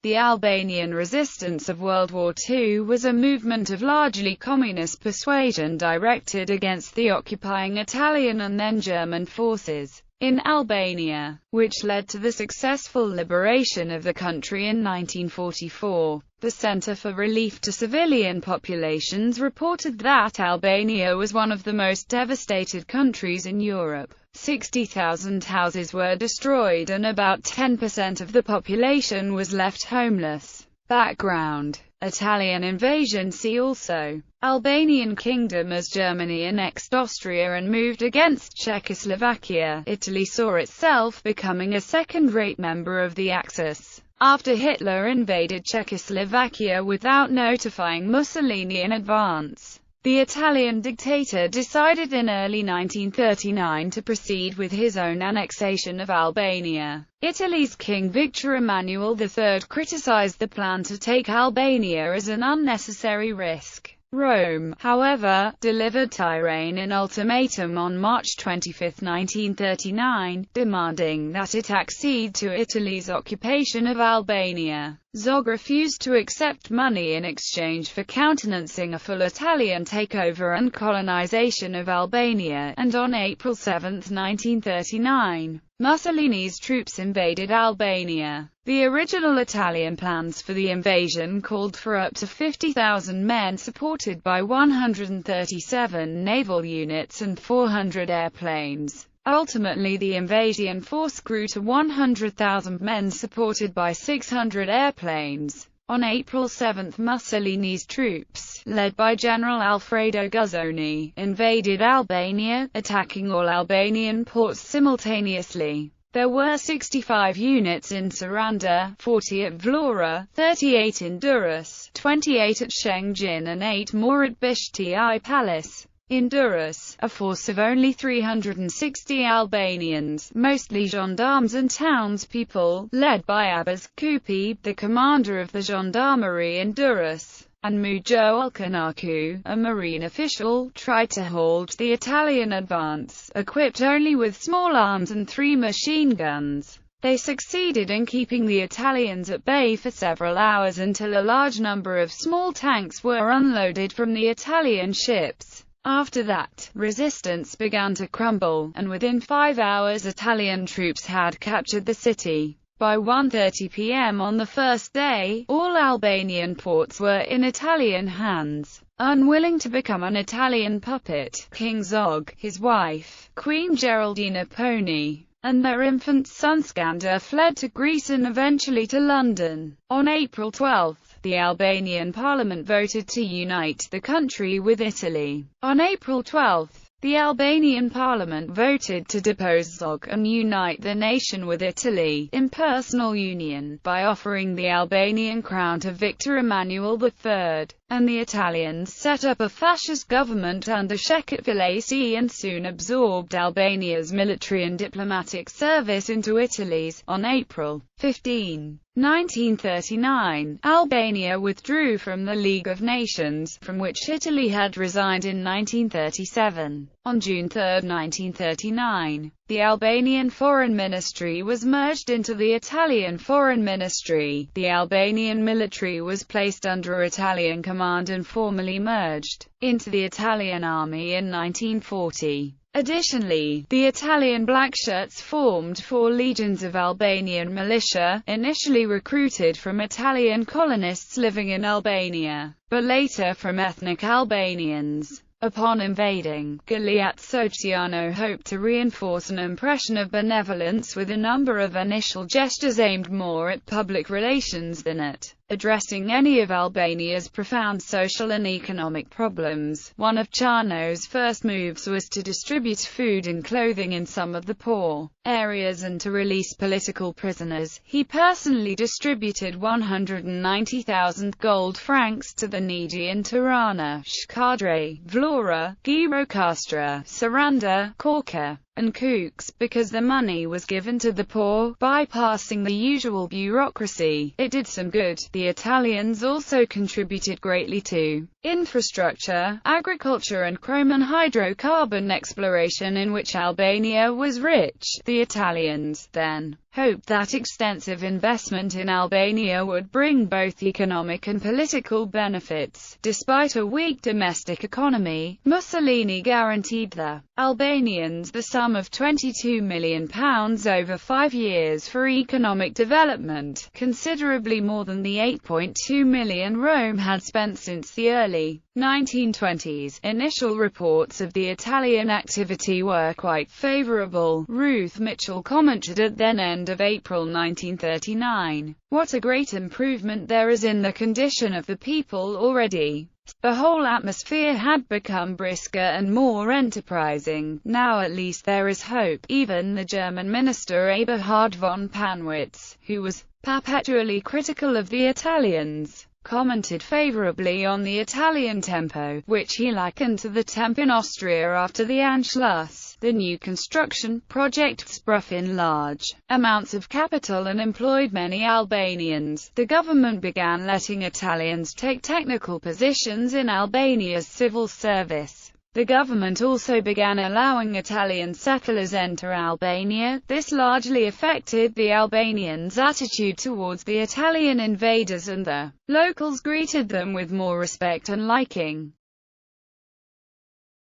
The Albanian resistance of World War II was a movement of largely communist persuasion directed against the occupying Italian and then German forces in Albania, which led to the successful liberation of the country in 1944. The Center for Relief to Civilian Populations reported that Albania was one of the most devastated countries in Europe. 60,000 houses were destroyed and about 10% of the population was left homeless. Background: Italian invasion. See also Albanian Kingdom. As Germany annexed Austria and moved against Czechoslovakia, Italy saw itself becoming a second-rate member of the Axis. After Hitler invaded Czechoslovakia without notifying Mussolini in advance, the Italian dictator decided in early 1939 to proceed with his own annexation of Albania. Italy's King Victor Emmanuel III criticized the plan to take Albania as an unnecessary risk. Rome, however, delivered Tehran an ultimatum on March 25, 1939, demanding that it accede to Italy's occupation of Albania. Zog refused to accept money in exchange for countenancing a full Italian takeover and colonization of Albania, and on April 7, 1939, Mussolini's troops invaded Albania. The original Italian plans for the invasion called for up to 50,000 men supported by 137 naval units and 400 airplanes. Ultimately, the invasion force grew to 100,000 men supported by 600 airplanes. On April 7, Mussolini's troops, led by General Alfredo Guzzoni, invaded Albania, attacking all Albanian ports simultaneously. There were 65 units in Saranda, 40 at Vlora, 38 in Durrës, 28 at Shëngjin and 8 more at Bishti Palace. In Durrës, a force of only 360 Albanians, mostly gendarmes and townspeople, led by Abbas Kupi, the commander of the gendarmerie in Durrës, and Mujo Ulkanaku, a marine official, tried to halt the Italian advance, equipped only with small arms and 3 machine guns. They succeeded in keeping the Italians at bay for several hours until a large number of small tanks were unloaded from the Italian ships. After that, resistance began to crumble, and within 5 hours Italian troops had captured the city. By 1:30 p.m. on the first day, all Albanian ports were in Italian hands. Unwilling to become an Italian puppet, King Zog, his wife, Queen Geraldina Poni, and their infant son Skander fled to Greece and eventually to London. On April 12, the Albanian parliament voted to unite the country with Italy. On April 12, the Albanian parliament voted to depose Zog and unite the nation with Italy, in personal union, by offering the Albanian crown to Victor Emmanuel III, and the Italians set up a fascist government under Sheket Villasi and soon absorbed Albania's military and diplomatic service into Italy's. On April 15, 1939, Albania withdrew from the League of Nations, from which Italy had resigned in 1937. On June 3, 1939, the Albanian Foreign Ministry was merged into the Italian Foreign Ministry. The Albanian military was placed under Italian command and formally merged into the Italian army in 1940. Additionally, the Italian Blackshirts formed 4 legions of Albanian militia, initially recruited from Italian colonists living in Albania, but later from ethnic Albanians. Upon invading, Goliat Sociano hoped to reinforce an impression of benevolence with a number of initial gestures aimed more at public relations than at addressing any of Albania's profound social and economic problems. One of Chano's first moves was to distribute food and clothing in some of the poor areas and to release political prisoners. He personally distributed 190,000 gold francs to the needy in Tirana, Shkadre, Vlora, Girokastra, Saranda, Korka, and Kooks, because the money was given to the poor, bypassing the usual bureaucracy. It did some good. The Italians also contributed greatly to infrastructure, agriculture and chrome and hydrocarbon exploration in which Albania was rich. The Italians, then, hoped that extensive investment in Albania would bring both economic and political benefits. Despite a weak domestic economy, Mussolini guaranteed the Albanians the sum of £22 million over 5 years for economic development, considerably more than the £8.2 million Rome had spent since the early 1920s. Initial reports of the Italian activity were quite favorable. Ruth Mitchell commented at then end of April 1939, "What a great improvement there is in the condition of the people already. The whole atmosphere had become brisker and more enterprising. Now at least there is hope." Even the German minister Eberhard von Panwitz, who was perpetually critical of the Italians, commented favorably on the Italian tempo, which he likened to the tempo in Austria after the Anschluss. The new construction projects brought in large amounts of capital and employed many Albanians. The government began letting Italians take technical positions in Albania's civil service. The government also began allowing Italian settlers enter Albania. This largely affected the Albanians' attitude towards the Italian invaders, and the locals greeted them with more respect and liking.